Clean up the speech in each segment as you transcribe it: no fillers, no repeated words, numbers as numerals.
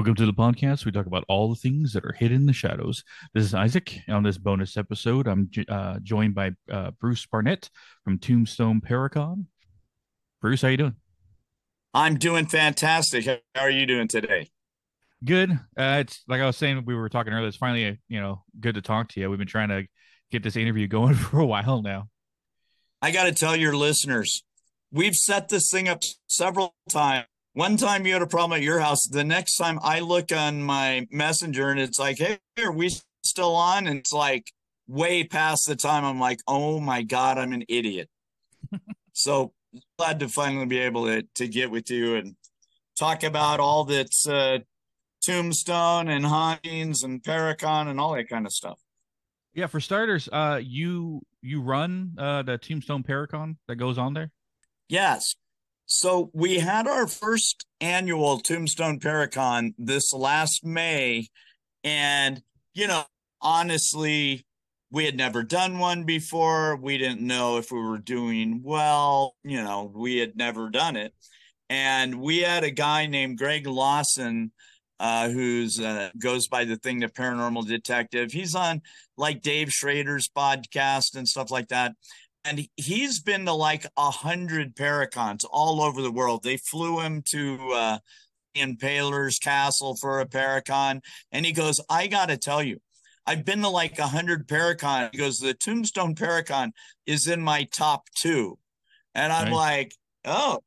Welcome to the podcast. We talk about all the things that are hidden in the shadows. This is Isaac. On this bonus episode, I'm joined by Bruce Burnett from Tombstone Para Con. Bruce, how you doing? I'm doing fantastic. How are you doing today? Good. It's like I was saying, we were talking earlier. It's finally, good to talk to you. We've been trying to get this interview going for a while now. I got to tell your listeners, we've set this thing up several times. One time you had a problem at your house. The next time I look on my messenger and it's like, hey, are we still on? And it's like way past the time. I'm like, oh my God, I'm an idiot. So glad to finally be able to get with you and talk about all that's tombstone and hauntings and Paracon and all that kind of stuff. Yeah, for starters, you run the Tombstone Paracon that goes on there. Yes. So we had our first annual Tombstone Paracon this last May. And, honestly, we had never done one before. We didn't know if we were doing well. We had never done it. And we had a guy named Greg Lawson, who's goes by the thing, the paranormal detective. He's on like Dave Schrader's podcast and stuff like that. And he's been to like 100 Paracons all over the world. They flew him to Impaler's Castle for a Paracon. And he goes, I got to tell you, I've been to like 100 Paracon. He goes, the Tombstone Paracon is in my top two. And I'm Nice. like, oh,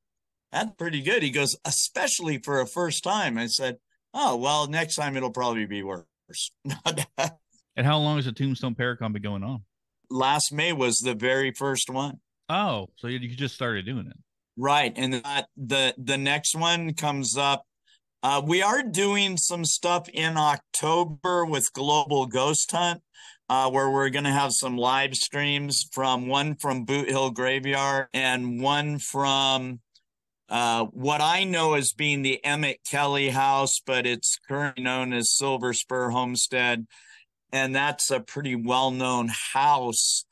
that's pretty good. He goes, especially for a first time. I said, oh, well, next time it'll probably be worse. And how long has the Tombstone Paracon been going on? Last May was the very first one. Oh, so you just started doing it. Right. And the next one comes up. We are doing some stuff in October with Global Ghost Hunt, where we're going to have some live streams one from Boot Hill Graveyard and one from what I know as being the Emmett Kelly House, but it's currently known as Silver Spur Homestead. And that's a pretty well-known house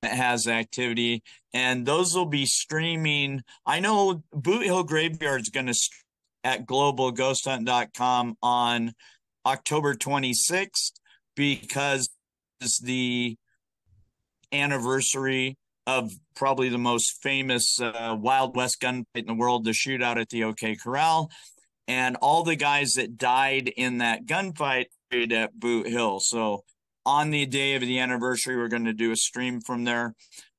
that has activity. And those will be streaming. I know Boot Hill Graveyard is going to at globalghosthunt.com on October 26th because it's the anniversary of probably the most famous Wild West gunfight in the world, the shootout at the OK Corral. And all the guys that died in that gunfight at Boot Hill. So on the day of the anniversary, we're going to do a stream from there.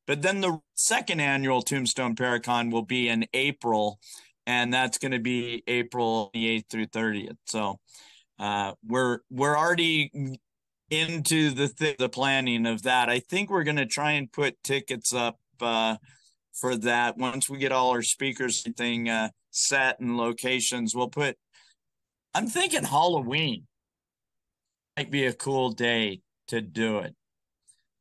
But then the second annual Tombstone Paracon will be in April, and that's going to be April 28th through 30th. So we're already into the planning of that. I think we're going to try and put tickets up for that once we get all our speakers thing set and locations. I'm thinking Halloween might be a cool day to do it.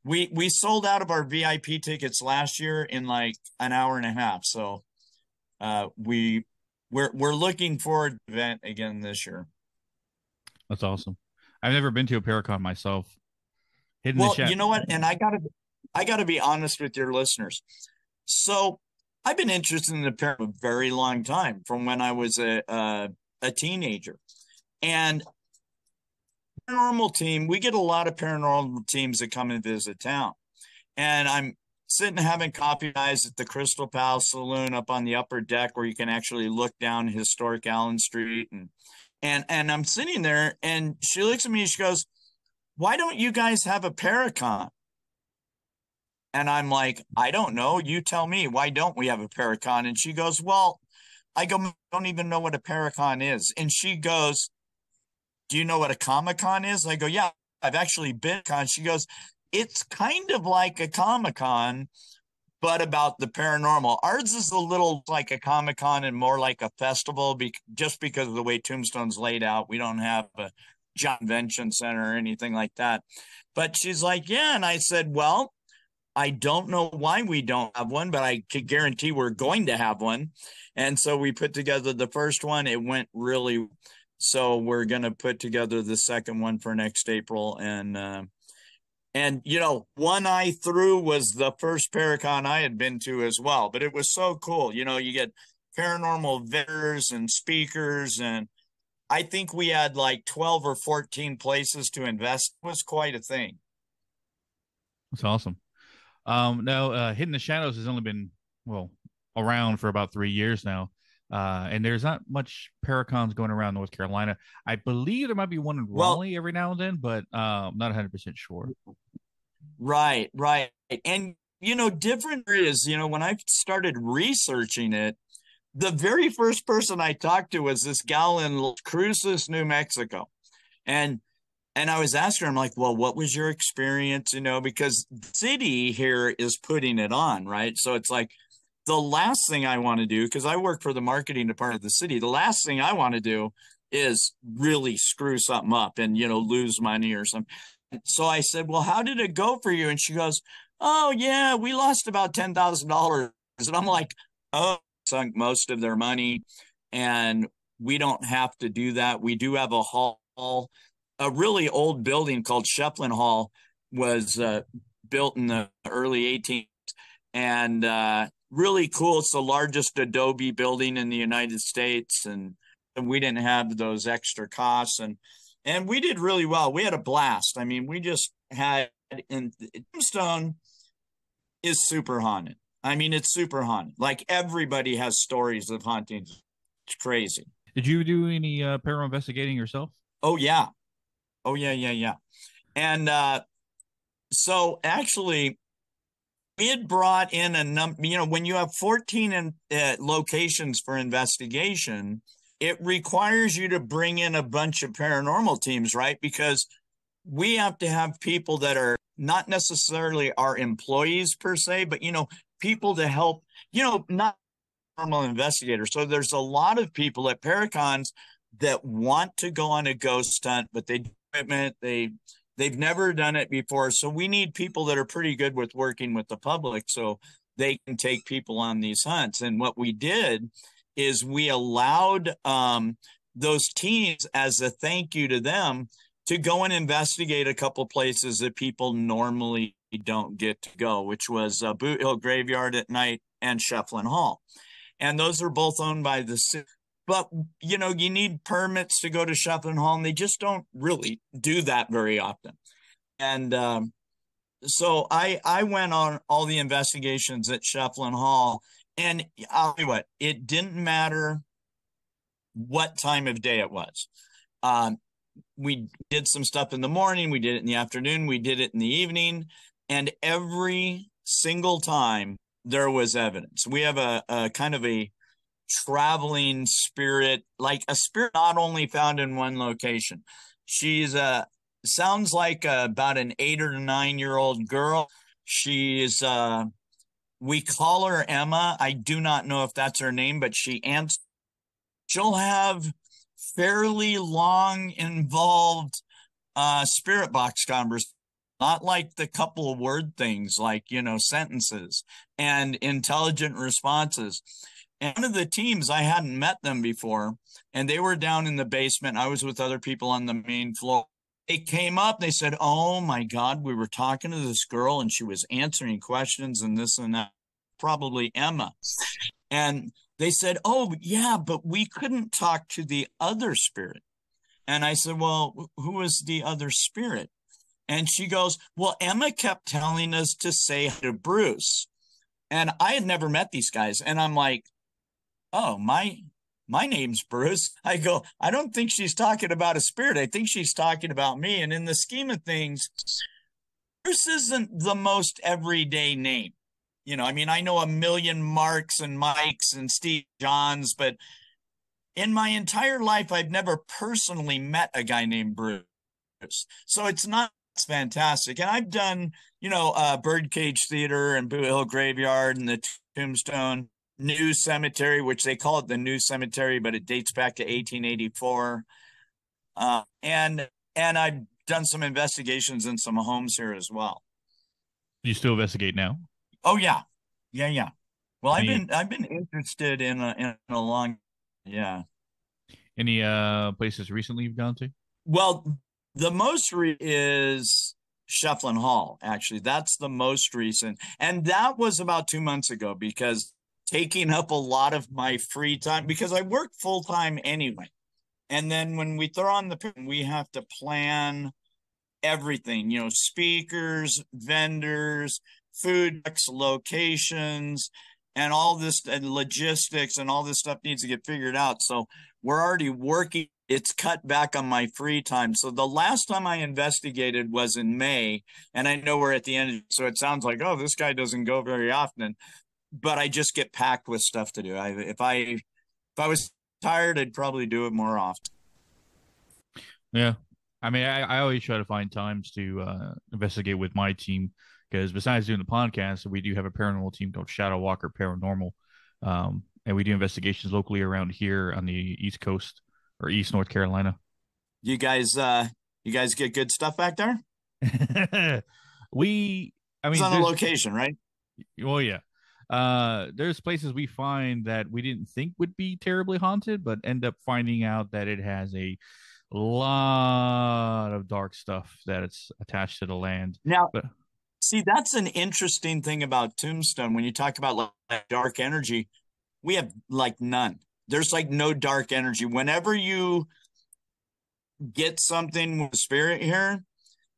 We sold out of our VIP tickets last year in like an hour and a half. So we're looking forward to the event again this year. That's awesome. I've never been to a Paracon myself. Hidden the Well, chat. you know what? And I gotta be honest with your listeners. So I've been interested in the paranormal a very long time, from when I was a teenager. And paranormal team, we get a lot of paranormal teams that come and visit town. And I'm sitting having coffee guys at the Crystal Palace Saloon up on the upper deck where you can actually look down historic Allen Street. And I'm sitting there and she looks at me and she goes, why don't you guys have a Paracon? And I'm like, I don't know. You tell me, why don't we have a Paracon? And she goes, well, I don't even know what a Paracon is. And she goes, do you know what a Comic-Con is? I go, yeah, I've actually been con. She goes, it's kind of like a Comic-Con, but about the paranormal. Ours is a little like a Comic-Con and more like a festival just because of the way Tombstone's laid out. We don't have a John Convention Center or anything like that. But she's like, yeah. And I said, well, I don't know why we don't have one, but I could guarantee we're going to have one. And so we put together the first one. It went really, so we're going to put together the second one for next April. And one I threw was the first Paracon I had been to as well, but it was so cool. You get paranormal vendors and speakers, and I think we had like 12 or 14 places to invest. It was quite a thing. That's awesome. Now, Hidden the Shadows has only been, well, around for about 3 years now. And there's not much Paracons going around North Carolina. I believe there might be one in Well, Raleigh every now and then, but not 100% sure. right, right. And, different areas, when I started researching it, the very first person I talked to was this gal in Las Cruces, New Mexico. And I was asking her, I'm like, well, what was your experience? Because the city here is putting it on, right? So it's like the last thing I want to do, because I work for the marketing department of the city, the last thing I want to do is really screw something up and, lose money or something. So I said, well, how did it go for you? And she goes, oh, yeah, we lost about $10,000. And I'm like, oh, sunk most of their money. And we don't have to do that. We do have a hall. A really old building called Shefflin Hall was built in the early 1800s, and really cool. It's the largest adobe building in the United States, and we didn't have those extra costs, and we did really well. We had a blast. I mean, we just had, in Tombstone is super haunted. I mean, it's super haunted. Like, everybody has stories of hauntings. It's crazy. Did you do any paranormal investigating yourself? Oh yeah. Oh yeah, yeah, yeah. And so actually, we had brought in a number. When you have 14 locations for investigation, it requires you to bring in a bunch of paranormal teams, right? Because we have to have people that are not necessarily our employees per se, but people to help. Not normal investigators. So there's a lot of people at Paracons that want to go on a ghost hunt, but they've never done it before. So we need people that are pretty good with working with the public so they can take people on these hunts. And what we did is we allowed those teams, as a thank you to them, to go and investigate a couple places that people normally don't get to go, which was Boot Hill Graveyard at night and Shefflin Hall. And those are both owned by the city. But, you need permits to go to Shefflin Hall, and they just don't really do that very often. And so I went on all the investigations at Shefflin Hall, and I'll tell you what, it didn't matter what time of day it was. We did some stuff in the morning, we did it in the afternoon, we did it in the evening, and every single time there was evidence. We have a kind of a traveling spirit, like a spirit not only found in one location. She's sounds like about an 8 or 9-year-old girl. She's we call her Emma. I do not know if that's her name, but she'll have fairly long involved spirit box conversations, not like the couple of word things like, sentences, and intelligent responses. And one of the teams, I hadn't met them before, and they were down in the basement. I was with other people on the main floor. They came up, they said, oh my God, we were talking to this girl and she was answering questions and this and that, probably Emma. And they said, oh yeah, but we couldn't talk to the other spirit. And I said, well, who is the other spirit? And she goes, well, Emma kept telling us to say hi to Bruce. And I had never met these guys. And I'm like, oh, my name's Bruce. I go, I don't think she's talking about a spirit. I think she's talking about me. And in the scheme of things, Bruce isn't the most everyday name. I mean, I know a million Marks and Mikes and Steve Johns, but in my entire life, I've never personally met a guy named Bruce. So it's fantastic. And I've done, Birdcage Theater and Boot Hill Graveyard and the Tombstone New Cemetery, which they call it the New Cemetery, but it dates back to 1884. And I've done some investigations in some homes here as well. You still investigate now? Oh yeah, yeah, yeah. Well, I've been interested in a long, yeah. Any places recently you've gone to? Well, the most is Shefflin Hall. Actually, that's the most recent, and that was about 2 months ago because taking up a lot of my free time because I work full time anyway. And then when we throw on we have to plan everything, speakers, vendors, food trucks, locations, and all this and logistics and all this stuff needs to get figured out. So we're already working. It's cut back on my free time. So the last time I investigated was in May, and I know we're at the end. So it sounds like, oh, this guy doesn't go very often, but I just get packed with stuff to do. If I was tired, I'd probably do it more often. Yeah. I mean, I always try to find times to investigate with my team because besides doing the podcast, we do have a paranormal team called Shadow Walker Paranormal. And we do investigations locally around here on the East Coast or East North Carolina. You guys get good stuff back there? we, I It's mean, on a location, right? well, yeah. There's places we find that we didn't think would be terribly haunted, but end up finding out that it has a lot of dark stuff that it's attached to the land. Now, But see, that's an interesting thing about Tombstone. When you talk about like dark energy, we have like none. There's like no dark energy. Whenever you get something with spirit here,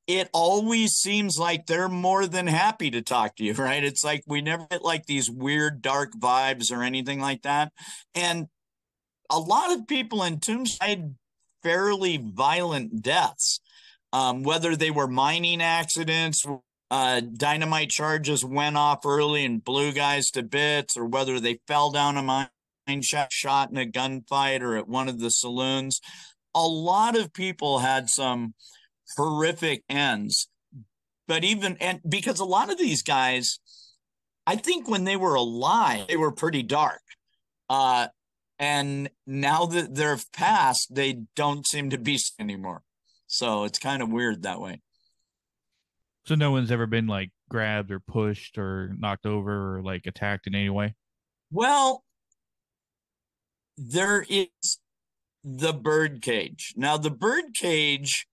it always seems like they're more than happy to talk to you, right? It's like we never get like these weird dark vibes or anything like that. And a lot of people in Tombstone died fairly violent deaths, whether they were mining accidents, dynamite charges went off early and blew guys to bits, or whether they fell down a mine shaft, shot in a gunfight, or at one of the saloons. A lot of people had some horrific ends. But and because a lot of these guys, I think when they were alive, they were pretty dark. And now that they're passed, they don't seem to be anymore. So it's kind of weird that way. so no one's ever been like grabbed or pushed or knocked over or like attacked in any way. Well, there is the bird cage. Now, the bird cage,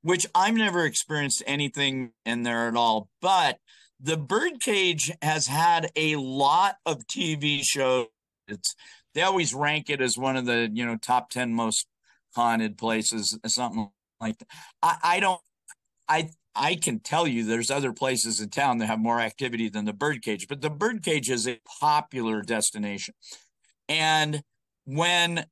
which I've never experienced anything in there at all, but the bird cage has had a lot of TV shows. They always rank it as one of the top 10 most haunted places, something like that. I don't I can tell you there's other places in town that have more activity than the birdcage, but the birdcage is a popular destination. And when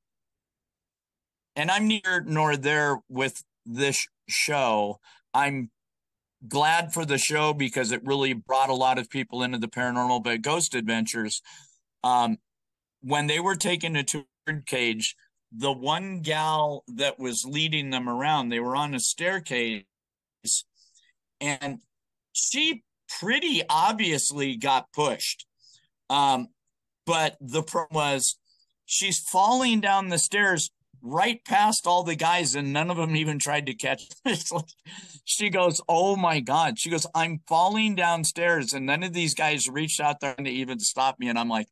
and I'm neither nor there with this show. I'm glad for the show because it really brought a lot of people into the paranormal. But Ghost Adventures, when they were taken to birdcage, the one gal that was leading them around, they were on a staircase, and she pretty obviously got pushed. But the problem was she's falling down the stairs right past all the guys, and none of them even tried to catch her. She goes, oh my God. She goes, I'm falling downstairs, and none of these guys reached out there to even stop me. And I'm like,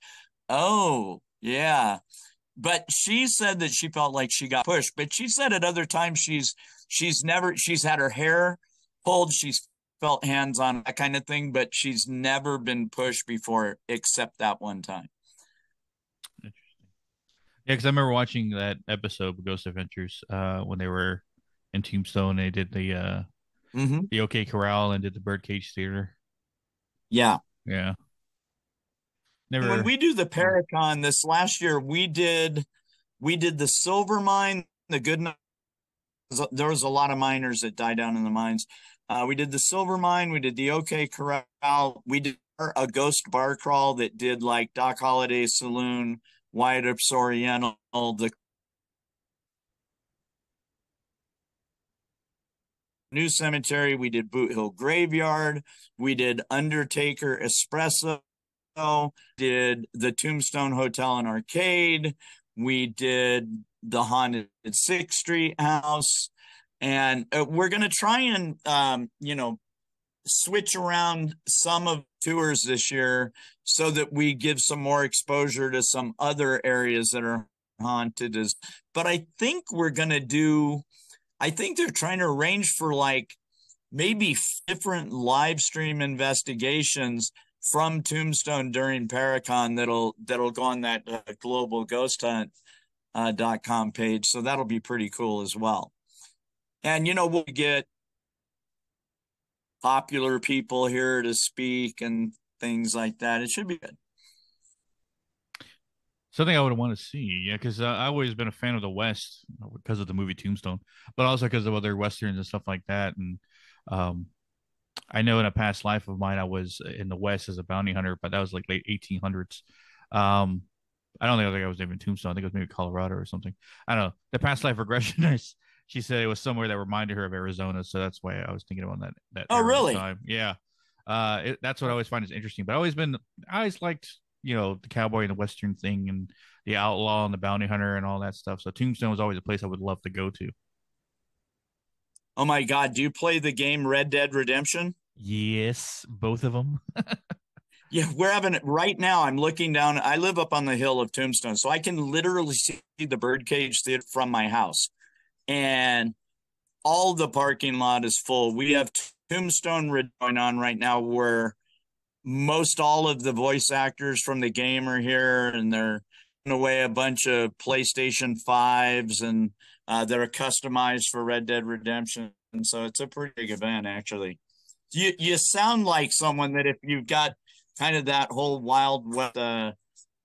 oh, yeah. But she said that she felt like she got pushed. But she said at other times she's had her hair pulled, she's felt hands on, that kind of thing, but she's never been pushed before except that one time. Interesting. Yeah, because I remember watching that episode of Ghost Adventures when they were in Tombstone. They did the OK Corral and did the Birdcage Theater. Yeah. Yeah. When we do the Para Con this last year, we did the silver mine, the good. There was a lot of miners that died down in the mines. We did the silver mine. We did the OK Corral. We did a ghost bar crawl that did like Doc Holliday Saloon, Wyatt Earp's Oriental, the New Cemetery. We did Boot Hill Graveyard. We did Undertaker Espresso. Did the Tombstone Hotel and Arcade. We did the haunted 6th Street house. And we're going to try and, switch around some of tours this year so that we give some more exposure to some other areas that are haunted. But I think they're trying to arrange for like maybe different live stream investigations from Tombstone during Para Con that'll go on that global ghost hunt .com page. So that'll be pretty cool as well. And, we'll get popular people here to speak and things like that. It should be good. Something I would want to see, yeah, because I've always been a fan of the West because of the movie Tombstone, but also because of other westerns and stuff like that. And um, I know in a past life of mine, I was in the West as a bounty hunter, but that was like late 1800s. Um, I don't think I was even Tombstone. I think it was maybe Colorado or something. I don't know. The past life regressionist, she said it was somewhere that reminded her of Arizona, so that's why I was thinking about that Oh, era of really? time. Yeah, that's what I always find is interesting. But I always liked the cowboy and the western thing and the outlaw and the bounty hunter and all that stuff. So Tombstone was always a place I would love to go to. Oh my God. Do you play the game Red Dead Redemption? Yes, both of them. Yeah, we're having it right now. I'm looking down. I live up on the hill of Tombstone, so I can literally see the birdcage theater from my house. And all the parking lot is full. We have Tombstone going on right now where most all of the voice actors from the game are here, and they're giving away a bunch of PlayStation 5s and that are customized for Red Dead Redemption. And so it's a pretty big event, actually. You sound like someone that if you've got kind of that whole wild west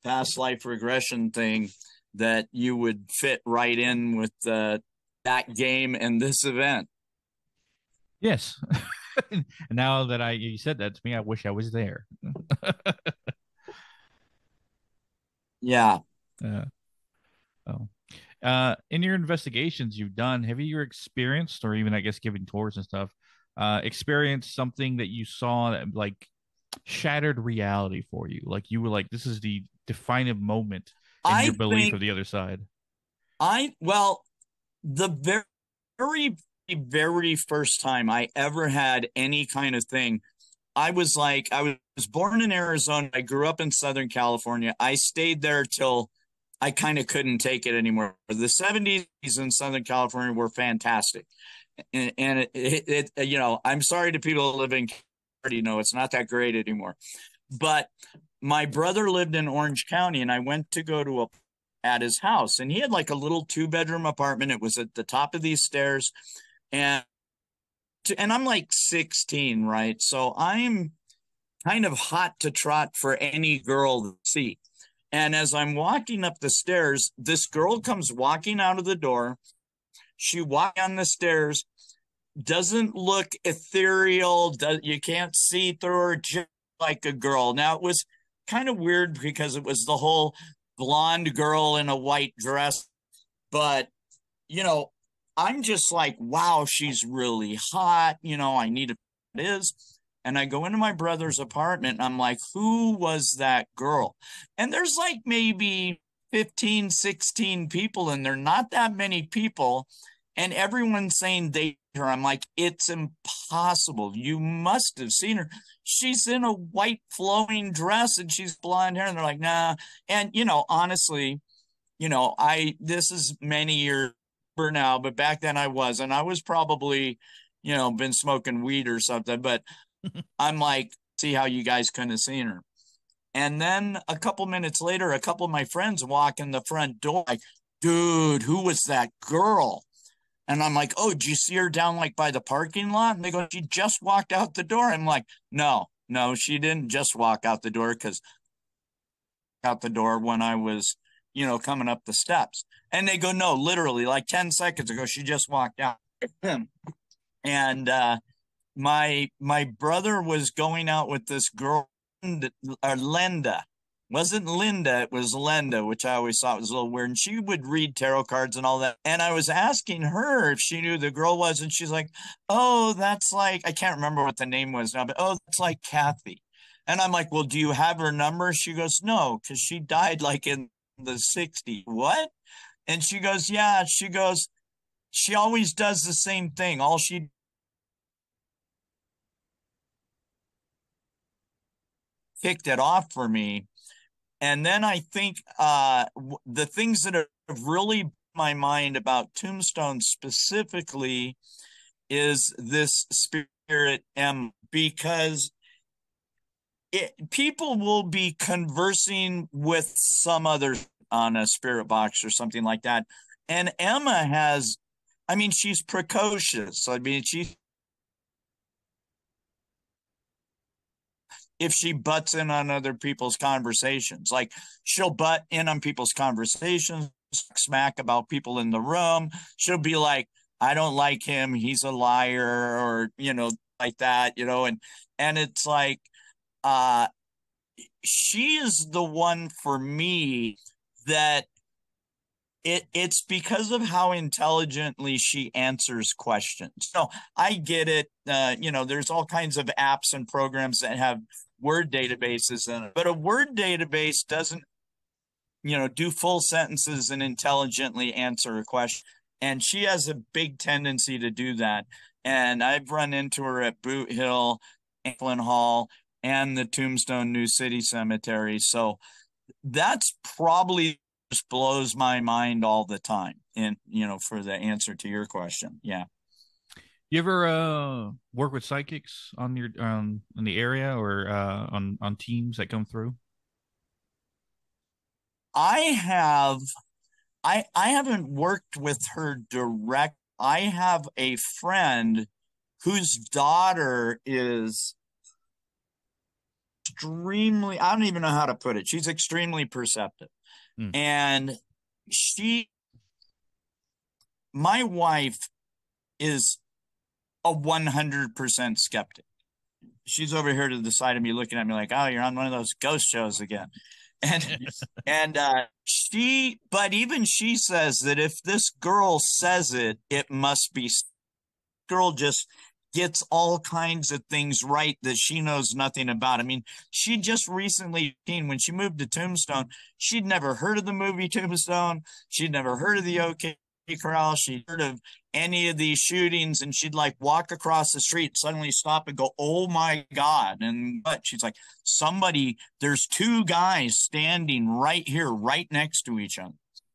past life regression thing, that you would fit right in with that game and this event. Yes. And now that you said that to me, I wish I was there. Yeah. Uh, oh. In your investigations you've done, have you experienced, or even I guess giving tours and stuff, experienced something that you saw that like shattered reality for you? Like you were like, this is the defining moment in your I belief think of the other side. well, the very, very first time I ever had any kind of thing, I was born in Arizona. I grew up in Southern California. I stayed there till I kind of couldn't take it anymore. The 70s in Southern California were fantastic. And I'm sorry to people who live in California, it's not that great anymore. But my brother lived in Orange County, and I went to go to at his house, and he had like a little 2-bedroom apartment. It was at the top of these stairs, and I'm like 16, right? So I'm kind of hot to trot for any girl to see. And as I'm walking up the stairs, this girl comes walking out of the door. She walks on the stairs, doesn't look ethereal. You can't see through her, just like a girl. Now, it was kind of weird because it was the whole blonde girl in a white dress. But, you know, I'm just like, wow, she's really hot. I need to it is. And I go into my brother's apartment and I'm like, who was that girl? And there's like maybe 15, 16 people in there, not that many people. And everyone's saying they her. I'm like, it's impossible. You must have seen her. She's in a white flowing dress and she's blonde hair. And they're like, nah. And, honestly, this is many years now, but back then I was probably, been smoking weed or something. But I'm like, see how you guys couldn't have seen her. And then a couple minutes later, a couple of my friends walk in the front door, like, dude, who was that girl? And I'm like, oh, did you see her down like by the parking lot? And they go, she just walked out the door. I'm like, no, she didn't just walk out the door, because out the door when I was, coming up the steps. And they go, no, literally like 10 seconds ago, she just walked out. And my brother was going out with this girl, Linda. Wasn't Linda, it was Linda, which I always thought was a little weird. And she would read tarot cards and all that. And I was asking her if she knew who the girl was, and she's like, oh, that's like, I can't remember what the name was now, but oh, that's like Kathy. And I'm like, well, do you have her number? She goes, no, because she died like in the 60s. What? And she goes, yeah. She goes, she always does the same thing. All she kicked it off for me. And then I think the things that have really my mind about Tombstone specifically is this spirit M, because people will be conversing with some other on a spirit box or something like that. And Emma has, I mean, she's precocious. I mean, if she butts in on other people's conversations, like she'll butt in on people's conversations, smack about people in the room. She'll be like, I don't like him. He's a liar, or, like that, and it's like, uh, she is the one for me that it's because of how intelligently she answers questions. No, I get it. There's all kinds of apps and programs that have word databases in it, but a word database doesn't, do full sentences and intelligently answer a question. And she has a big tendency to do that. And I've run into her at Boot Hill, Franklin Hall, and the Tombstone New City Cemetery. So that's probably just blows my mind all the time. And, for the answer to your question. Yeah. You ever work with psychics on your in the area or on teams that come through? I have I haven't worked with her direct. I have a friend whose daughter is extremely, I don't even know how to put it. She's extremely perceptive. Hmm. And my wife is a 100% skeptic. She's over here to the side of me looking at me like, oh, you're on one of those ghost shows again. And but even she says that if this girl says it, it must be. Girl just gets all kinds of things right that she knows nothing about. I mean, she just recently, when she moved to Tombstone, she'd never heard of the movie Tombstone. She'd never heard of the OK Corral. She'd heard of any of these shootings, and she'd like walk across the street, suddenly stop and go, oh my God. And what? She's like, there's two guys standing right here, right next to each other.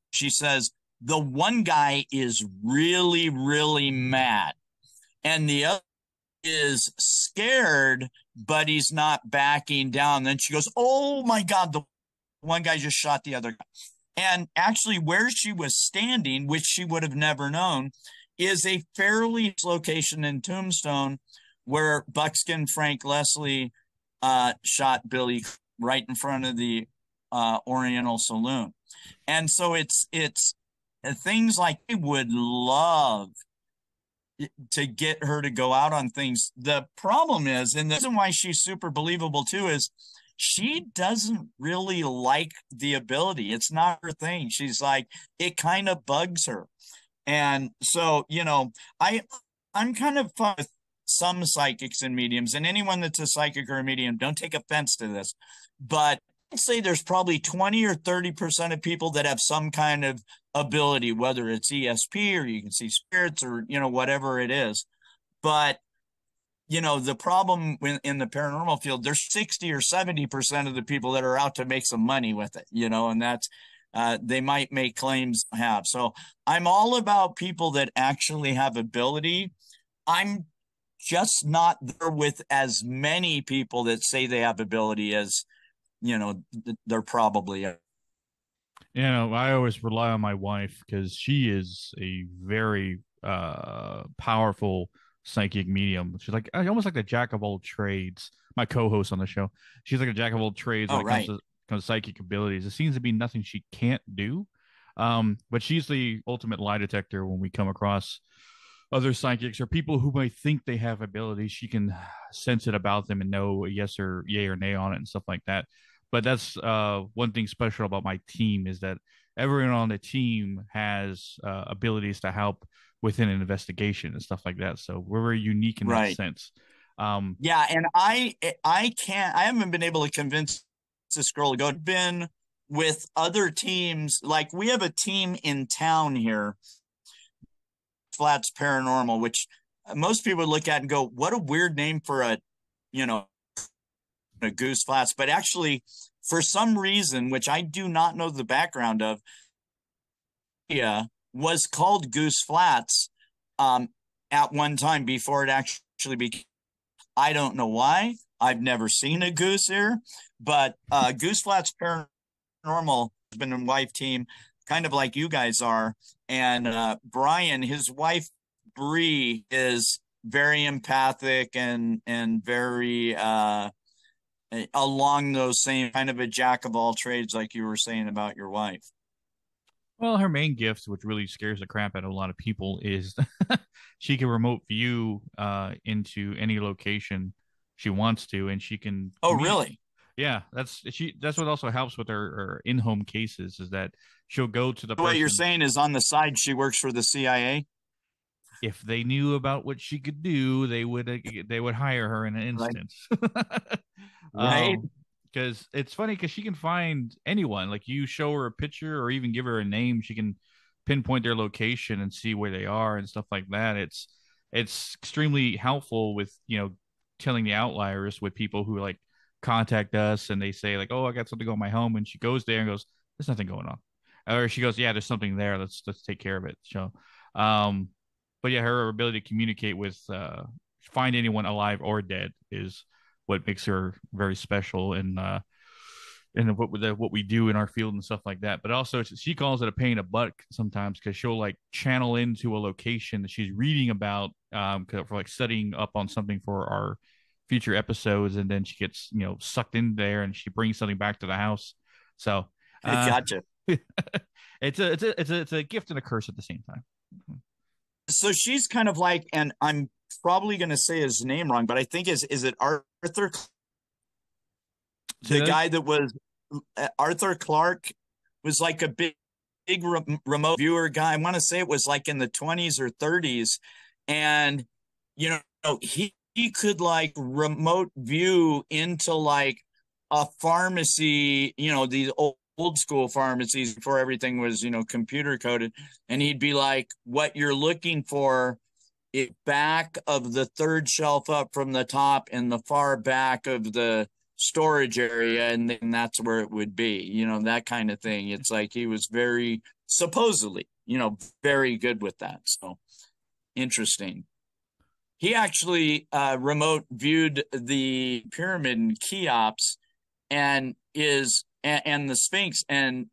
She says, the one guy is really, really mad, and the other is scared, but he's not backing down. Then she goes, oh my God, the one guy just shot the other guy. And actually, where she was standing, which she would have never known, is a fairly location in Tombstone where Buckskin Frank Leslie shot Billy right in front of the Oriental Saloon. And so it's things like I would love to get her to go out on things. The problem is, and the reason why she's super believable too, is she doesn't really like the ability. It's not her thing. She's like, it kind of bugs her. And so, I'm kind of fun with some psychics and mediums, and anyone that's a psychic or a medium, don't take offense to this, but I'd say there's probably 20 or 30% of people that have some kind of ability, whether it's ESP or you can see spirits or, whatever it is. But, the problem in the paranormal field, there's 60 or 70% of the people that are out to make some money with it, and that's, they might make claims have. So I'm all about people that actually have ability. I'm just not there with as many people that say they have ability as, they're probably. I always rely on my wife because she is a very powerful psychic medium. She's like almost like the jack of all trades. My co-host on the show, she's like a jack of all trades when it Right. comes to psychic abilities. It seems to be nothing she can't do. But she's the ultimate lie detector when we come across other psychics or people who might think they have abilities. She can sense it about them and know a yes or yay or nay on it and stuff like that. But that's one thing special about my team is that everyone on the team has abilities to help within an investigation and stuff like that. So we're very unique in that Right. sense. Yeah, and I haven't been able to convince this girl to go. Been with other teams, like we have a team in town here, Flats Paranormal, which most people would look at and go, what a weird name for a Goose Flats. But actually, for some reason, which I do not know the background of, was called Goose Flats at one time before it actually became. I don't know why. I've never seen a goose here, but Goose Flats Paranormal husband and wife team, kind of like you guys are. And Brian, his wife Bree, is very empathic and very along those same kind of a jack of all trades, like you were saying about your wife. Well, her main gift, which really scares the crap out of a lot of people, is she can remote view into any location she wants to, and she can Oh, communicate. really? Yeah, that's what also helps with her in-home cases is that she'll go to the What you're person saying is on the side, she works for the CIA, if they knew about what she could do, they would hire her in an right? instant. Right? um, because it's funny because she can find anyone. Like you show her a picture or even give her a name, she can pinpoint their location and see where they are and stuff like that. It's extremely helpful with telling the outliers with people who like contact us and they say like, oh, I got something on my home, and she goes there and goes, there's nothing going on, or she goes, yeah, there's something there. Let's take care of it. So, um, but yeah, her ability to communicate with find anyone alive or dead is what makes her very special and what we do in our field and stuff like that. But also, she calls it a pain in the butt sometimes because she'll like channel into a location that she's reading about for like studying up on something for our future episodes, and then she gets sucked in there and she brings something back to the house. So uh, Gotcha. it's a gift and a curse at the same time. So she's kind of like, and I'm probably going to say his name wrong, but I think is it Arthur, So the guy that was Arthur Clark, was like a big remote viewer guy. I want to say it was like in the 20s or 30s, and he could like remote view into like a pharmacy, these old school pharmacies before everything was computer coded, and he'd be like, what you're looking for, it back of the third shelf up from the top in the far back of the storage area, and then that's where it would be, that kind of thing. It's like he was very supposedly very good with that. So interesting. He actually remote viewed the pyramid in Cheops and the Sphinx, and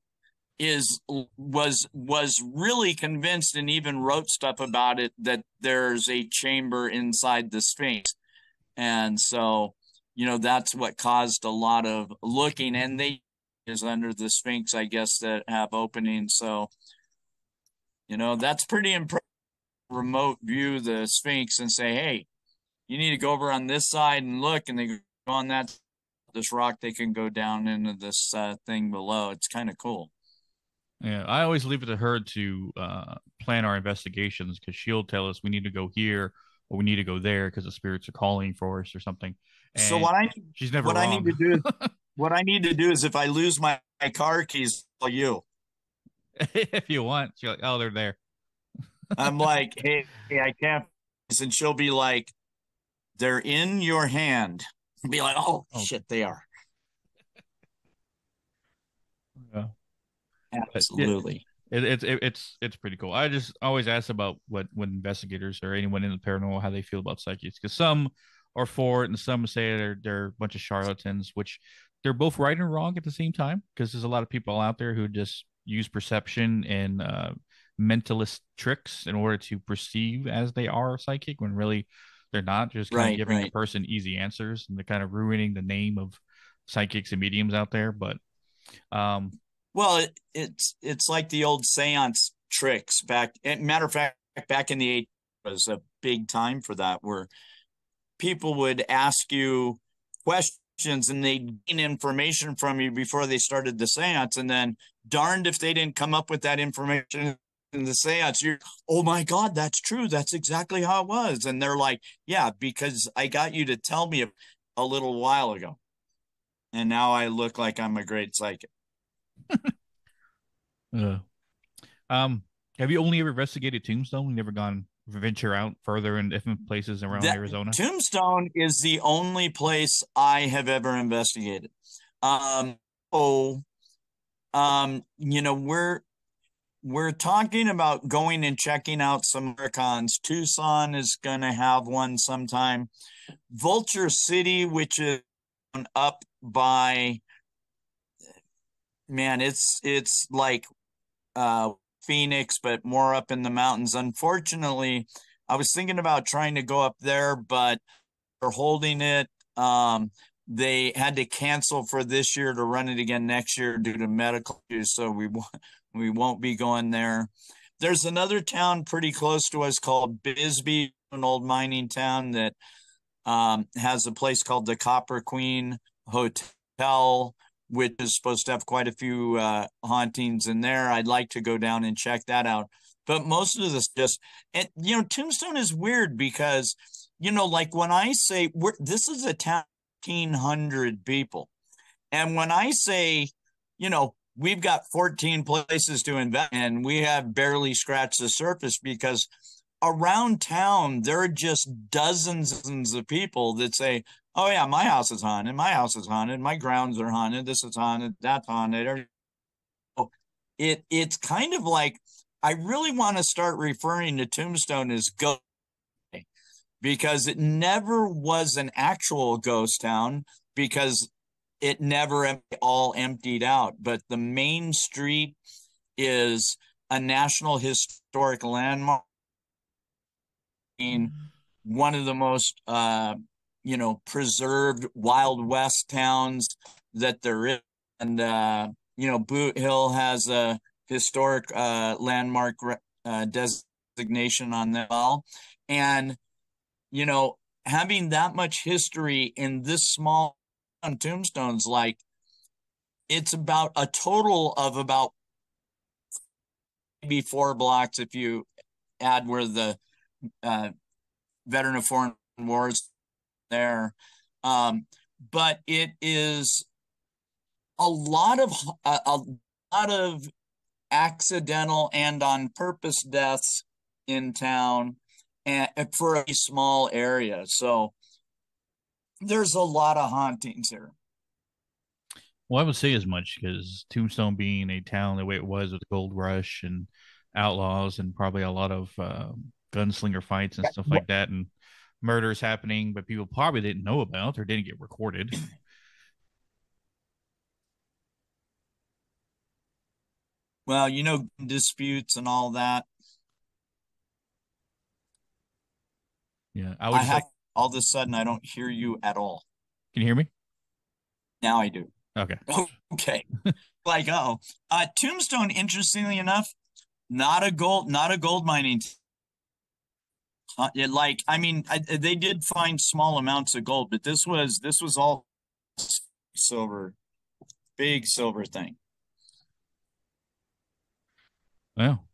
was really convinced and even wrote stuff about it, that there's a chamber inside the Sphinx. And so that's what caused a lot of looking, and they is under the Sphinx, I guess, that have openings. So that's pretty impressive. Remote view the Sphinx and say, hey, you need to go over on this side and look, and they go on this rock, they can go down into this thing below. It's kind of cool. Yeah, I always leave it to her to plan our investigations because she'll tell us we need to go here or we need to go there because the spirits are calling for us or something. So And she's never what I need to wrong. do is what I need to do is if I lose my car keys, I'll you. If you want, she's like, oh, they're there. I'm like, hey, I can't, and she'll be like, they're in your hand. I'll be like, oh Oh, shit, they are. yeah. But yeah, Absolutely. it's pretty cool. I just always ask about what when investigators or anyone in the paranormal how they feel about psychics because some are for it and some say they're a bunch of charlatans, which they're both right and wrong at the same time because there's a lot of people out there who just use perception and mentalist tricks in order to perceive as they are psychic when really they're not. Just kind of Right, giving a right. person easy answers and they're kind of ruining the name of psychics and mediums out there. But um, Well, it's like the old seance tricks back. Matter of fact, back in the 80s was a big time for that, where people would ask you questions and they'd gain information from you before they started the seance, and then darned if they didn't come up with that information in the seance. You're, oh my God, that's true. That's exactly how it was. And they're like, yeah, because I got you to tell me a little while ago, and now I look like I'm a great psychic. uh, Um, have you only ever investigated Tombstone? You never gone venture out further in different places around That Arizona? Tombstone is the only place I have ever investigated. Oh, we're talking about going and checking out some Paracons. Tucson is going to have one sometime. Vulture City, which is up by man, it's like uh Phoenix, but more up in the mountains. Unfortunately, I was thinking about trying to go up there, but they're holding it. They had to cancel for this year to run it again next year due to medical issues, so we won't be going there. There's another town pretty close to us called Bisbee, an old mining town that has a place called the Copper Queen Hotel, which is supposed to have quite a few hauntings in there. I'd like to go down and check that out. But most of this just, and Tombstone is weird because, like when I say this is a town of 1,500 people. And when I say, we've got 14 places to invest and we have barely scratched the surface because around town, there are just dozens of people that say, "Oh yeah, my house is haunted. My house is haunted. My grounds are haunted. This is haunted. That's haunted." It's kind of like I really want to start referring to Tombstone as ghost because it never was an actual ghost town because it never all emptied out. But the main street is a national historic landmark, one of the most preserved Wild West towns that there is. And Boot Hill has a historic landmark designation on that well. And having that much history in this small Tombstone's like it's about a total of about maybe 4 blocks if you add where the veteran of foreign wars there. But it is a lot of accidental and on purpose deaths in town and for a small area. So there's a lot of hauntings here. Well, I would say as much because Tombstone being a town the way it was with the gold rush and outlaws and probably a lot of gunslinger fights and stuff like that and murders happening, but people probably didn't know about or didn't get recorded. Well, disputes and all that. Yeah, I would I just have like. all of a sudden I don't hear you at all. Can you hear me? Now I do. Okay. Okay. Like, oh, Tombstone, interestingly enough, not a gold mining. Like, I mean, they did find small amounts of gold, but this was all silver, big silver thing. Well,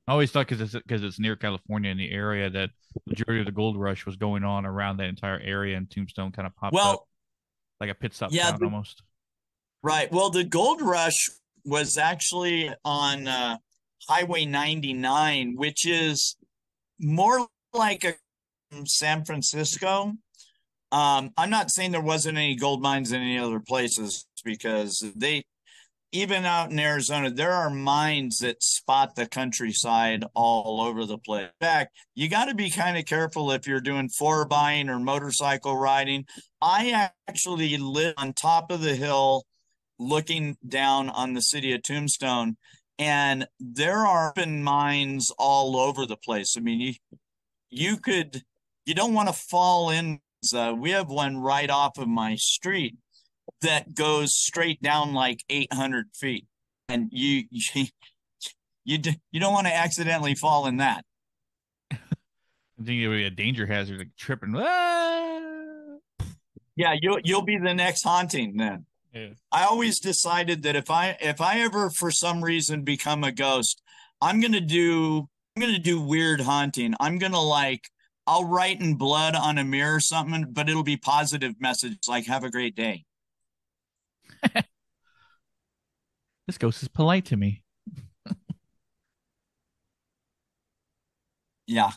I always thought because it's near California in the area that majority of the gold rush was going on around that entire area, and Tombstone kind of popped up Well, like a pit stop yeah, town almost. right. Well, the gold rush was actually on Highway 99, which is more like a San Francisco. I'm not saying there wasn't any gold mines in any other places because even out in Arizona, there are mines that spot the countryside all over the place. In fact, you got to be kind of careful if you're doing four buying or motorcycle riding. I actually live on top of the hill looking down on the city of Tombstone, and there are open mines all over the place. I mean, you don't want to fall in. We have one right off of my street that goes straight down like 800 feet, and you don't want to accidentally fall in that. I think it would be a danger hazard, like tripping. Ah! Yeah, you'll be the next haunting then. Yeah. I always decided that if I ever for some reason become a ghost, I'm gonna do weird haunting. I'll write in blood on a mirror or something, but it'll be positive messages like "Have a great day." This ghost is polite to me. Yeah,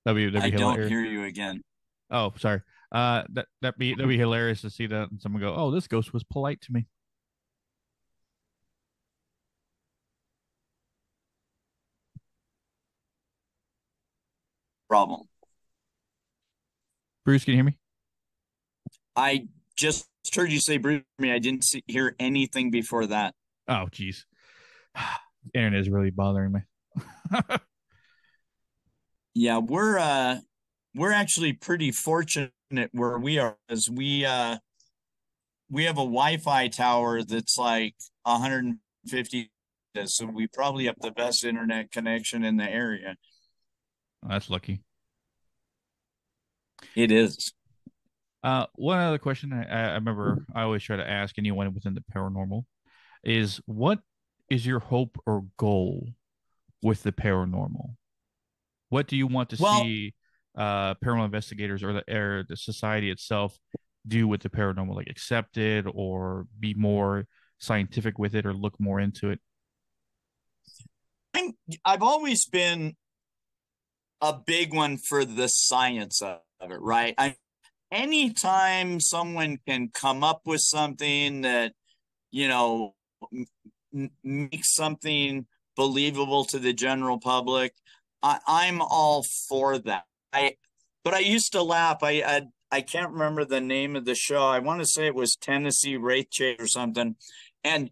That'd be I don't hilarious. hear you again. Oh, sorry. That'd be hilarious to see that and someone go, "Oh, this ghost was polite to me." Problem. Bruce, can you hear me? I just heard you say Bruce. I didn't hear anything before that. Oh, geez. Internet is really bothering me. Yeah, we're actually pretty fortunate where we are, as we have a Wi-Fi tower that's like 150, so we probably have the best internet connection in the area. Oh, that's lucky. It is. One other question I remember I always try to ask anyone within the paranormal is what is your hope or goal with the paranormal? What do you want to Well, see paranormal investigators or the society itself do with the paranormal, like accept it or be more scientific with it or look more into it? I'm, I've always been a big one for the science of it, right? Anytime someone can come up with something that, you know, makes something believable to the general public, I'm all for that. But I used to laugh. I can't remember the name of the show. I want to say it was Tennessee Wraith Chase or something. And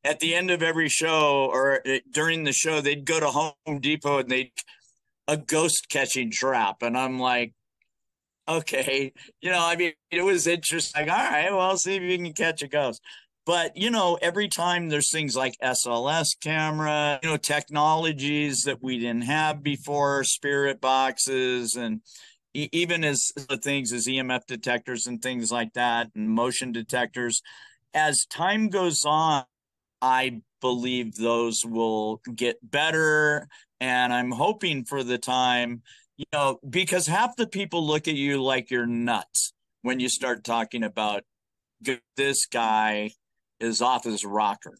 at the end of every show or during the show, they'd go to Home Depot and they'd a ghost catching trap, and I'm like, okay, I mean, it was interesting. Like, all right, well, see if you can catch a ghost. But every time there's things like SLS camera, technologies that we didn't have before, spirit boxes, and even as the things as EMF detectors and things like that, and motion detectors. As time goes on, I believe those will get better. And I'm hoping for the time, because half the people look at you like you're nuts when you start talking about this guy is off his rocker.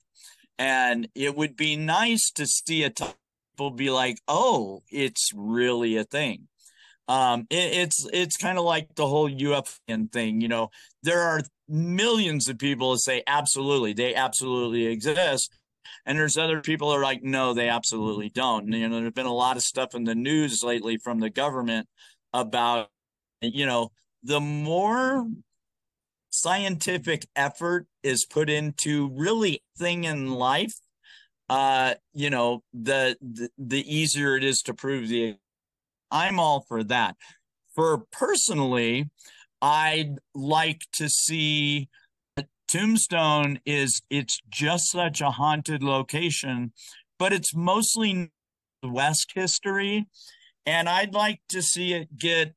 And it would be nice to see a time people be like, oh, it's really a thing. It's kind of like the whole UFO thing. There are millions of people that say absolutely, they absolutely exist, and there's other people that are like, no, they absolutely don't. And, there's been a lot of stuff in the news lately from the government about, the more scientific effort is put into really thing in life, the easier it is to prove the. I'm all for that. For personally, I'd like to see Tombstone it's just such a haunted location, but it's mostly West history. And I'd like to see it get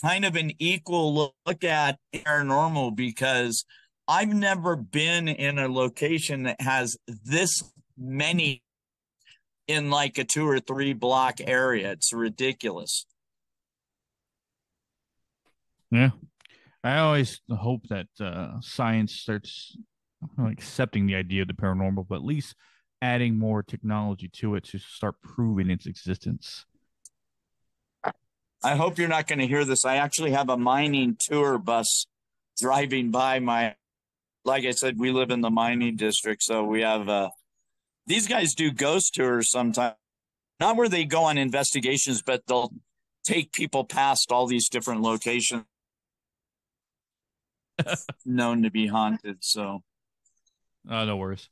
kind of an equal look at paranormal, because I've never been in a location that has this many in like a 2 or 3 block area. It's ridiculous. Yeah. I always hope that science starts accepting the idea of the paranormal, but at least adding more technology to it to start proving its existence. I hope you're not going to hear this. I actually have a mining tour bus driving by like I said, we live in the mining district. So we have, these guys do ghost tours sometimes, not where they go on investigations, but they'll take people past all these different locations known to be haunted. So, No worries.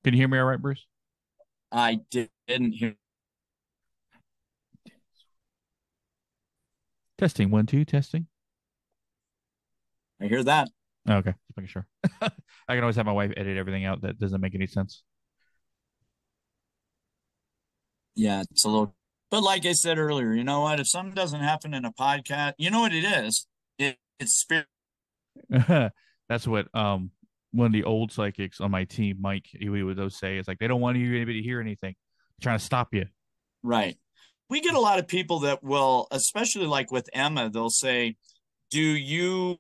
Can you hear me all right, Bruce? I didn't hear. Testing 1 2 testing. I hear that. Okay, just making sure. I can always have my wife edit everything out that doesn't make any sense. Yeah, it's a little. But like I said earlier, you know what? If something doesn't happen in a podcast, you know what it is? It's spirit. That's what one of the old psychics on my team, Mike, he would those say. It's like they don't want anybody to hear anything. They're trying to stop you. Right. We get a lot of people that will, especially like with Emma, they'll say, do you,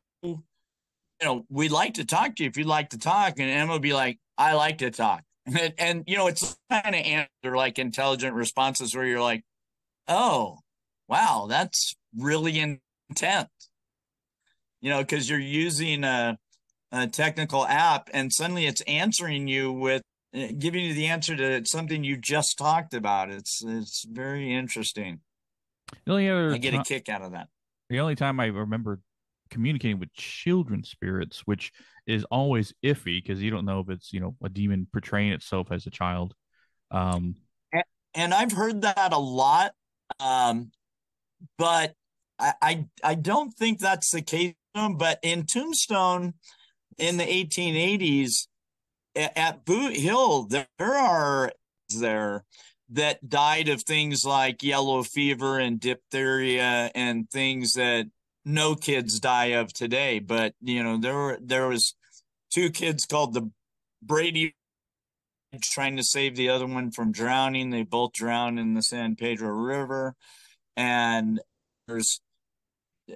we'd like to talk to you if you'd like to talk. And Emma will be like, I like to talk. And it's kind of answer like intelligent responses where you're like, oh, wow, that's really intense, because you're using a technical app and suddenly it's answering you with giving you the answer to something you just talked about. It's very interesting. The only other I get a time, kick out of that. the only time I remember communicating with children spirits, which is always iffy because you don't know if it's a demon portraying itself as a child. Um, And I've heard that a lot, um, but I don't think that's the case. But in Tombstone in the 1880s, at Boot Hill, there are there that died of things like yellow fever and diphtheria and things that no kids die of today. But there was two kids called the Brady trying to save the other one from drowning. They both drowned in the San Pedro River, and there's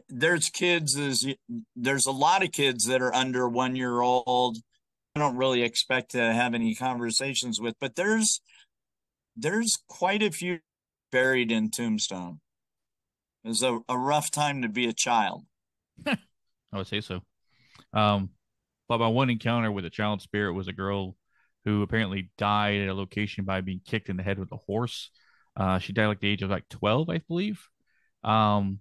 there's kids is there's a lot of kids that are under 1 year old. I don't really expect to have any conversations with, but there's quite a few buried in Tombstone. It was a rough time to be a child. I would say so. Um, but my one encounter with a child spirit was a girl who apparently died at a location by being kicked in the head with a horse. She died like the age of like 12, I believe. Um,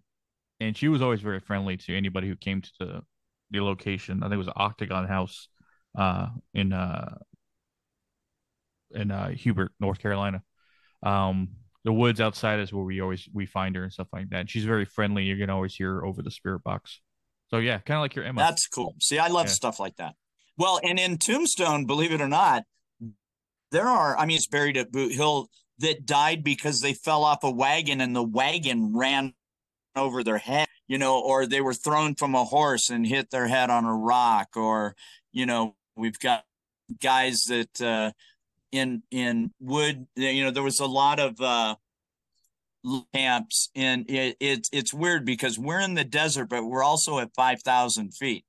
and she was always very friendly to anybody who came to the location. I think it was an Octagon House uh, in uh, in Hubert, North Carolina. The woods outside is where we find her and stuff like that. And she's very friendly. You can always hear her over the spirit box. So yeah, kind of like your Emma. That's cool. See, I love Yeah. stuff like that. Well, and in Tombstone, believe it or not, I mean, it's buried at Boot Hill that died because they fell off a wagon and the wagon ran over their head, or they were thrown from a horse and hit their head on a rock, or, we've got guys that in wood, there was a lot of camps, and it's weird because we're in the desert, but we're also at 5,000 feet.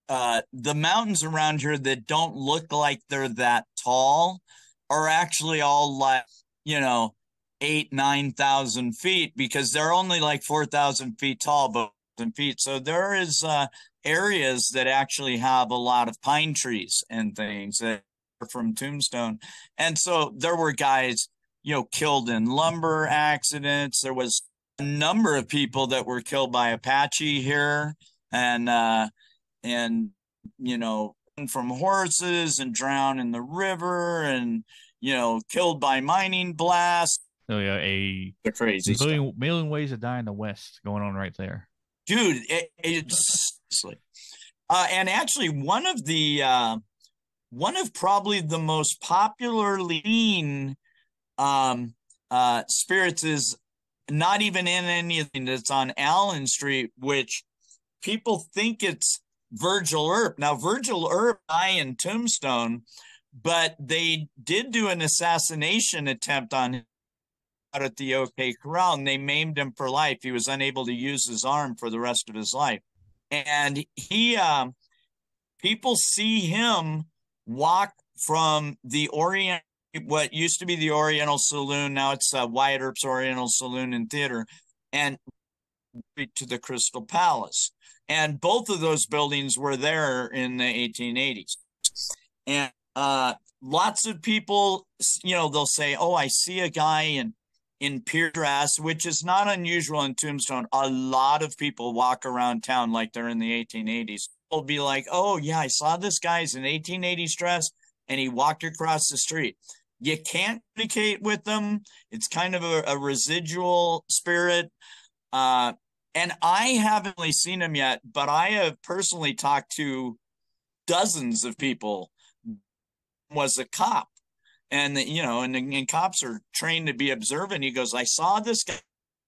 The mountains around here that don't look like they're that tall are actually all like, 8,000 to 9,000 feet, because they're only like 4,000 feet tall, but feet. So there is areas that actually have a lot of pine trees and things that are from Tombstone. And so there were guys, killed in lumber accidents. There was a number of people that were killed by Apache here, and from horses and drowned in the river, and killed by mining blasts. So yeah, a The crazy stuff, million ways to die in the West going on right there. dude. It's and actually one of probably the most popular lean spirits is not even in anything that's on Allen Street, which people think it's Virgil Earp. Now, Virgil Earp died in Tombstone, but they did do an assassination attempt on him out at the OK Corral, and they maimed him for life. He was unable to use his arm for the rest of his life. And people see him walk from the Orient, what used to be the Oriental Saloon, now it's Wyatt Earp's Oriental Saloon and Theater, and to the Crystal Palace. And both of those buildings were there in the 1880s. And lots of people, they'll say, oh, I see a guy in pier dress, which is not unusual in Tombstone. A lot of people walk around town like they're in the 1880s. They'll be like, oh, yeah, I saw this guy's in 1880s dress, and he walked across the street. You can't communicate with them. It's kind of a residual spirit. And I haven't really seen him yet, but I have personally talked to dozens of people. Was a cop, and and cops are trained to be observant. He goes, I saw this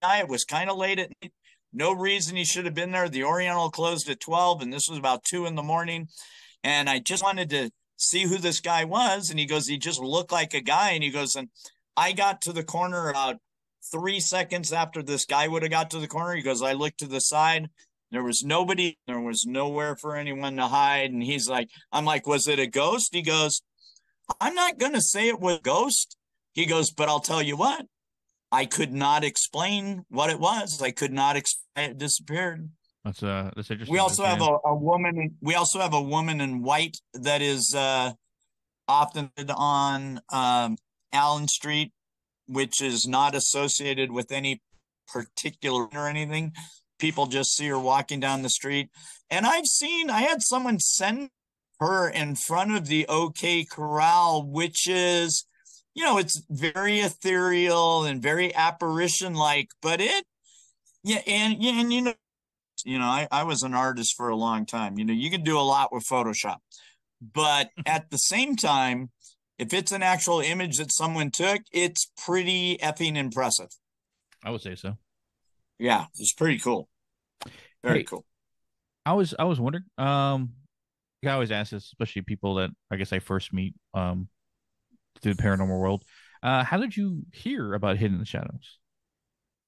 guy. It was kind of late at night. No reason he should have been there. The Oriental closed at 12, and this was about 2 a.m. And I just wanted to see who this guy was. And he goes, he just looked like a guy. And he goes, and I got to the corner about 3 seconds after this guy would have got to the corner. He goes, I looked to the side. There was nobody. There was nowhere for anyone to hide. And he's like, I'm like, was it a ghost? He goes, I'm not going to say it was a ghost. He goes, but I'll tell you what, I could not explain what it was. I could not explain it disappeared. That's interesting. We also have a woman. We also have a woman in white that is often on Allen Street, which is not associated with any particular or anything. People just see her walking down the street. And I had someone send her in front of the OK Corral, which is, it's very ethereal and very apparition like, but I was an artist for a long time. You can do a lot with Photoshop, but at the same time, if it's an actual image that someone took, it's pretty effing impressive. I would say so. Yeah, it's pretty cool. Very Hey, cool. I was wondering. I always ask this, especially people that I guess I first meet through the paranormal world. How did you hear about Hidden in the Shadows?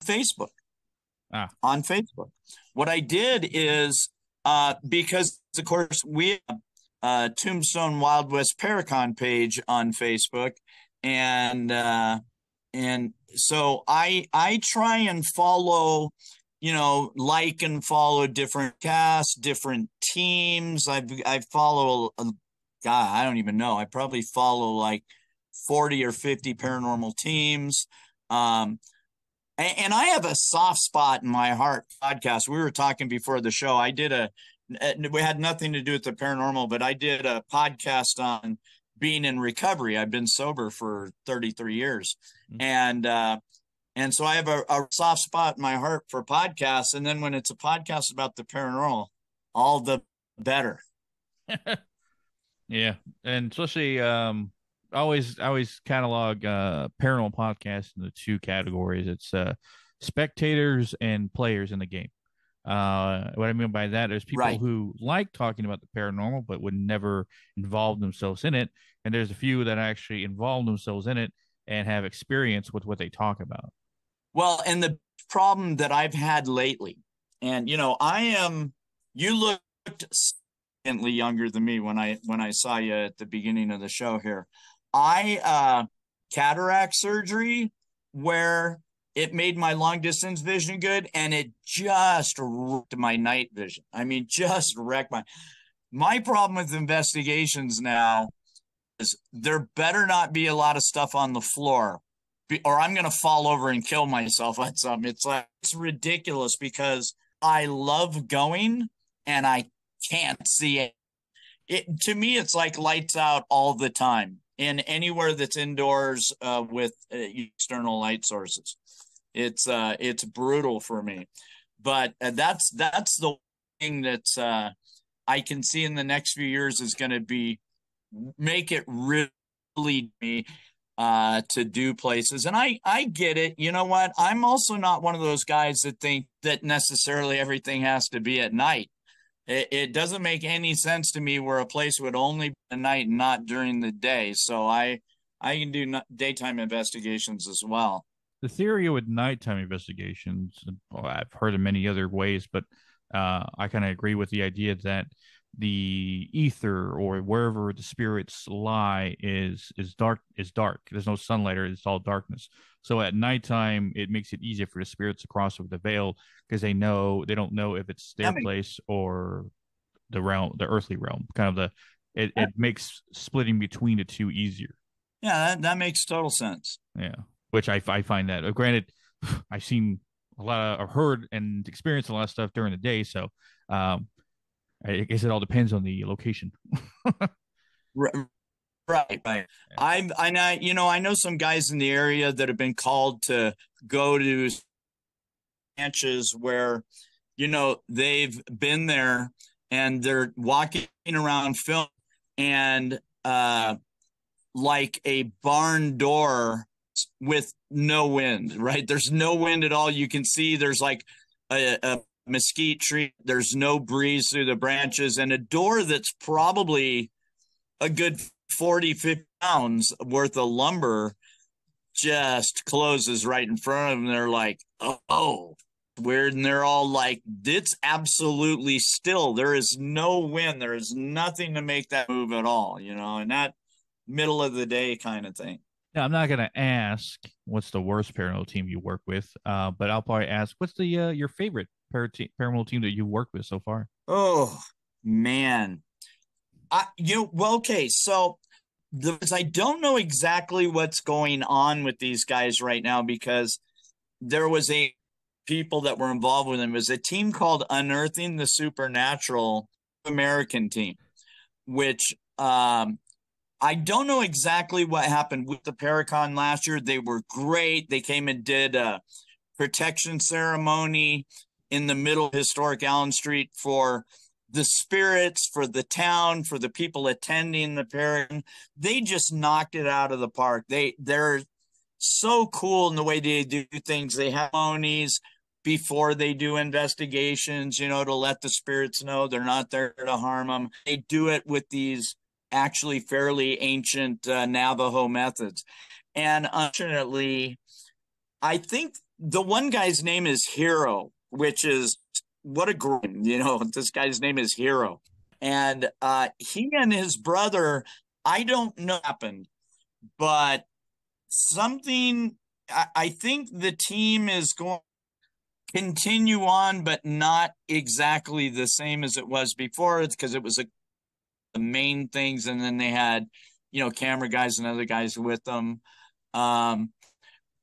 Facebook. Ah, On Facebook. What I did is because of course we have Tombstone Wild West Para Con page on Facebook, and so I try and follow, like and follow different casts, different teams. I follow God, I don't even know. I probably follow like 40 or 50 paranormal teams. And I have a soft spot in my heart podcast. We were talking before the show. We had nothing to do with the paranormal, but I did a podcast on being in recovery. I've been sober for 33 years. And so I have a soft spot in my heart for podcasts. And then when it's a podcast about the paranormal, all the better. yeah, and especially I always catalog paranormal podcasts into two categories. It's spectators and players in the game. What I mean by that is people Right. who like talking about the paranormal but would never involve themselves in it, and there's a few that actually involve themselves in it and have experience with what they talk about. Well, and the problem that I've had lately, and you looked significantly younger than me when I saw you at the beginning of the show here. I cataract surgery where it made my long distance vision good, and it just wrecked my night vision. I mean, just wrecked my problem with investigations now is there better not be a lot of stuff on the floor, or I'm going to fall over and kill myself on something. It's ridiculous because I love going and I can't see it. To me, it's like lights out all the time in anywhere that's indoors with external light sources. It's brutal for me, but that's the thing that's I can see in the next few years is going to be make it really me to do places. And I get it. You know what? I'm also not one of those guys that think that necessarily everything has to be at night. It doesn't make any sense to me where a place would only be at night and not during the day. So I can do daytime investigations as well. The theory with nighttime investigations, well, I've heard in many other ways, but I kind of agree with the idea that the ether or wherever the spirits lie is dark. Is dark. There's no sunlight, or it's all darkness. So at nighttime, it makes it easier for the spirits to cross over the veil because they don't know if it's their place or the realm, the earthly realm. Kind of it makes splitting between the two easier. Yeah, that makes total sense. Yeah, which I find that. Granted, I've seen a lot of, I've heard and experienced a lot of stuff during the day, so I guess it all depends on the location. Right, right. I know some guys in the area that have been called to go to ranches where, they've been there and they're walking around film and like a barn door with no wind, right? There's no wind at all. You can see there's like a mesquite tree. There's no breeze through the branches, and a door that's probably a good 40, 50 pounds worth of lumber just closes right in front of them. They're like, oh, weird. And they're all like, it's absolutely still. There is no wind. There is nothing to make that move at all, and that middle of the day kind of thing. Now, I'm not gonna ask what's the worst paranormal team you work with, but I'll probably ask what's the your favorite paranormal team that you worked with so far. Oh man, well, okay, so I don't know exactly what's going on with these guys right now because there was a people that were involved with him. It was a team called Unearthing the Supernatural American team, which I don't know exactly what happened with the Paracon last year. They were great. They came and did a protection ceremony in the middle of historic Allen Street for the spirits, for the town, for the people attending the Paracon. They just knocked it out of the park. They're so cool in the way they do things. They have ceremonies before they do investigations, you know, to let the spirits know they're not there to harm them. They do it with these actually fairly ancient Navajo methods. And unfortunately, I think the one guy's name is Hero, which is what a great, you know, this guy's name is Hero. And he and his brother, I don't know what happened, but something, I think the team is going to continue on, but not exactly the same as it was before. It's because it was the main things, and then they had, you know, camera guys and other guys with them.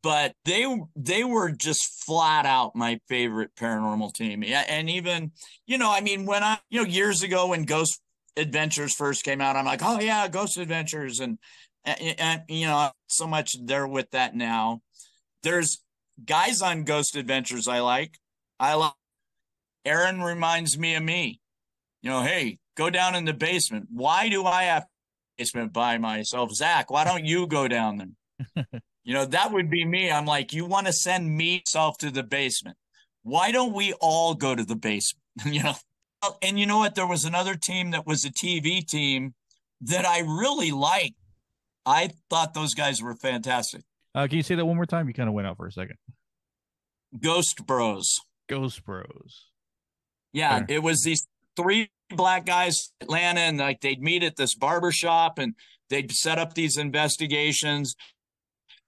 But they were just flat out my favorite paranormal team. Yeah, and even, you know, I mean, when years ago when Ghost Adventures first came out, I'm like, oh yeah, Ghost Adventures, and you know, so much there with that now. There's guys on Ghost Adventures I like. Aaron reminds me of me. You know, hey, go down in the basement. Why do I have basement by myself? Zach, why don't you go down there? You know, that would be me. I'm like, you want to send me self to the basement. Why don't we all go to the basement? You know, and you know what? There was another team that was a TV team that I really liked. I thought those guys were fantastic. Can you say that one more time? You kind of went out for a second. Ghost Bros. Ghost Bros. Yeah, it was these three black guys in Atlanta, and like they'd meet at this barber shop and they'd set up these investigations.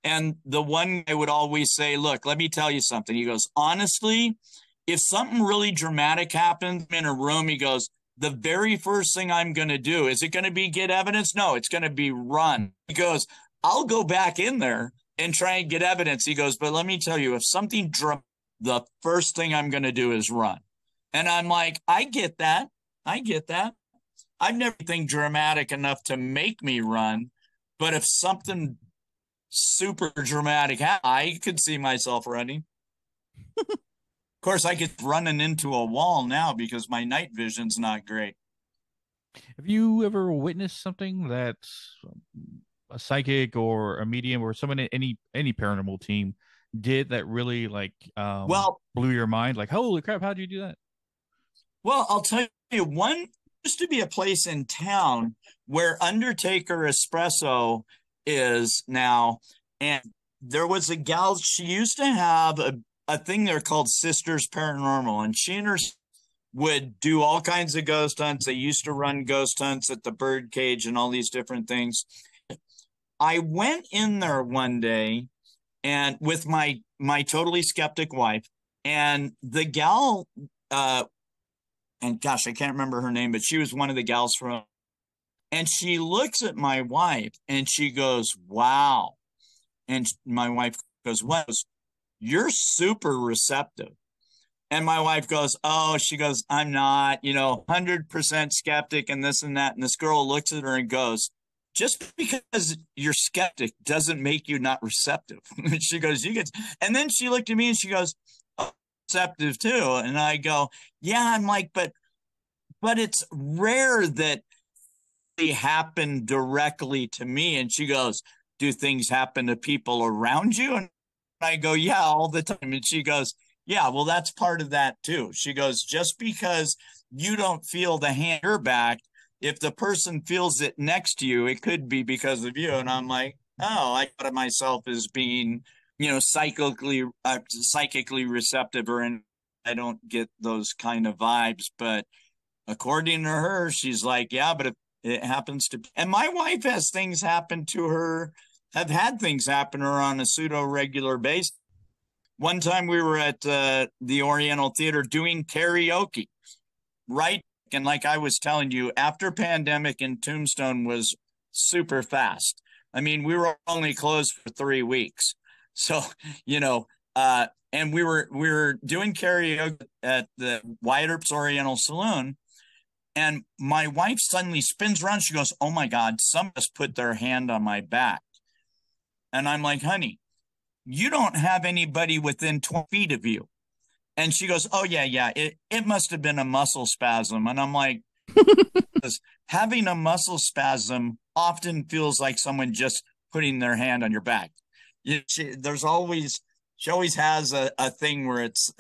And the one guy would always say, look, let me tell you something. He goes, honestly, if something really dramatic happens in a room, he goes, the very first thing I'm going to do, is it going to be get evidence? No, it's going to be run. He goes, I'll go back in there and try and get evidence. He goes, but let me tell you, if something the first thing I'm going to do is run. And I'm like, I get that. I get that. I've never been dramatic enough to make me run. But if something super dramatic, I could see myself running. Of course, I get running into a wall now because my night vision's not great. Have you ever witnessed something that a psychic or a medium or someone in any paranormal team did that really like blew your mind? Like, holy crap, how'd you do that? Well, I'll tell you, one used to be a place in town where Undertaker Espresso is now, and there was a gal, she used to have a thing there called Sisters Paranormal, and she and her would do all kinds of ghost hunts. They used to run ghost hunts at the Birdcage and all these different things. I went in there one day and with my totally skeptic wife, and the gal, and gosh, I can't remember her name, but she was one of the gals from, and she looks at my wife and she goes, wow. And my wife goes, what? You're super receptive. And my wife goes, oh, she goes, I'm not, 100% skeptic and this and that. And this girl looks at her and goes, just because you're skeptic doesn't make you not receptive. She goes, you get, and then she looked at me and she goes, oh, receptive too. And I go, yeah, I'm like, but it's rare that they happen directly to me. And she goes, do things happen to people around you? And I go, yeah, all the time. And she goes, yeah, well, that's part of that too. She goes, just because you don't feel the hand in your back, if the person feels it next to you, it could be because of you. And I'm like, oh, I thought of myself as being, psychically receptive, and I don't get those kind of vibes. But according to her, she's like, yeah, but if it happens to, and my wife has things happen to her, have had things happen to her on a pseudo regular basis. One time we were at the Oriental Theater doing karaoke, right? And like I was telling you, after pandemic and Tombstone was super fast. I mean, we were only closed for 3 weeks. So, And we were doing karaoke at the Wyatt Earp's Oriental Saloon, and my wife suddenly spins around. She goes, "Oh my God, someone just put their hand on my back." And I'm like, "Honey, you don't have anybody within 20 feet of you." And she goes, "Oh yeah, yeah, it must have been a muscle spasm." And I'm like, having a muscle spasm often feels like someone just putting their hand on your back. She always has a thing where it's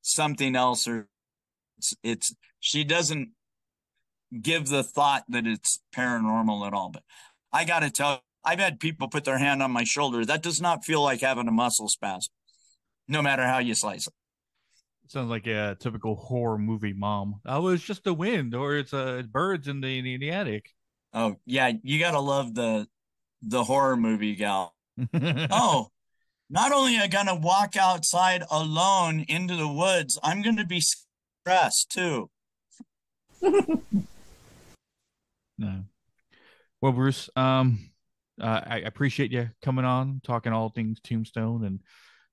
something else, or it's she doesn't give the thought that it's paranormal at all. But I got to tell you, I've had people put their hand on my shoulder. That does not feel like having a muscle spasm, no matter how you slice it. Sounds like a typical horror movie mom. Oh, it's just the wind, or it's birds in the attic. Oh yeah, you got to love the horror movie gal. Oh, not only am I gonna walk outside alone into the woods, I'm gonna be stressed too. No. Well, Bruce, I appreciate you coming on, talking all things Tombstone, and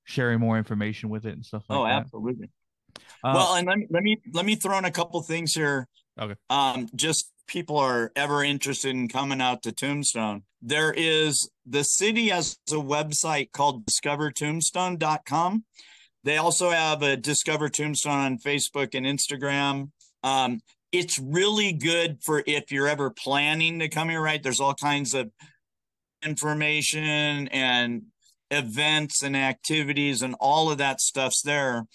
sharing more information with it and stuff like Oh, that. absolutely. Uh, Well, and let me throw in a couple things here. okay. Just people are ever interested in coming out to Tombstone. There is the city has a website called discovertombstone.com. They also have a Discover Tombstone on Facebook and Instagram. It's really good for if you're ever planning to come here, right? There's all kinds of information and events and activities and all of that stuff's there.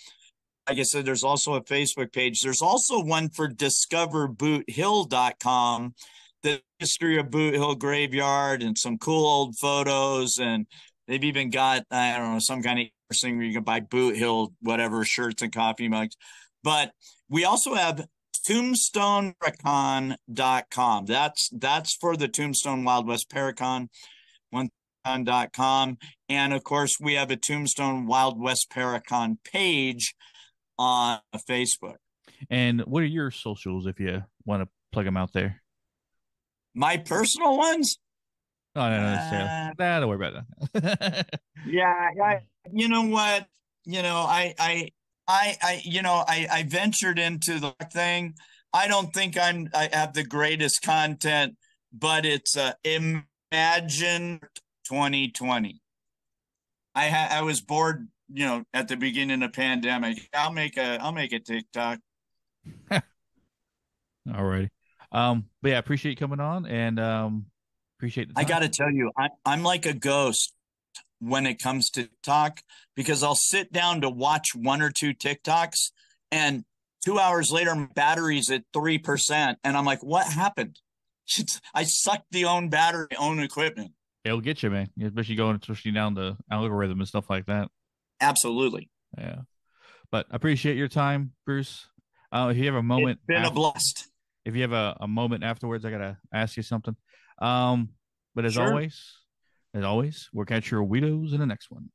Like I said, there's also a Facebook page. There's also one for discoverboothhill.com, the history of Boot Hill Graveyard and some cool old photos. And they've even got, I don't know, some kind of thing where you can buy Boot Hill, whatever, shirts and coffee mugs. But we also have tombstoneparacon.com. That's for the Tombstone Wild West Paracon, one.com. And of course, we have a Tombstone Wild West Paracon page on Facebook. And what are your socials if you want to plug them out there? My personal ones? Oh, no, no, necessarily. Uh, Nah, don't worry about that. yeah, you know what? You know, I ventured into the thing. I don't think I have the greatest content, but it's Imagine 2020. I was bored, at the beginning of the pandemic. I'll make a TikTok. All righty. But yeah, appreciate you coming on and appreciate the I time. got to tell you, I'm like a ghost when it comes to TikTok, because I'll sit down to watch one or two TikToks, and 2 hours later, my battery's at 3%. And I'm like, what happened? I sucked the own battery, own equipment. It'll get you, man. Especially down the algorithm and stuff like that. Absolutely. Yeah. But I appreciate your time, Bruce. If you have a It's moment been a after, blast. if you have a moment afterwards, I gotta ask you something. Um, but Sure. as always, we'll catch your Weirdos in the next one.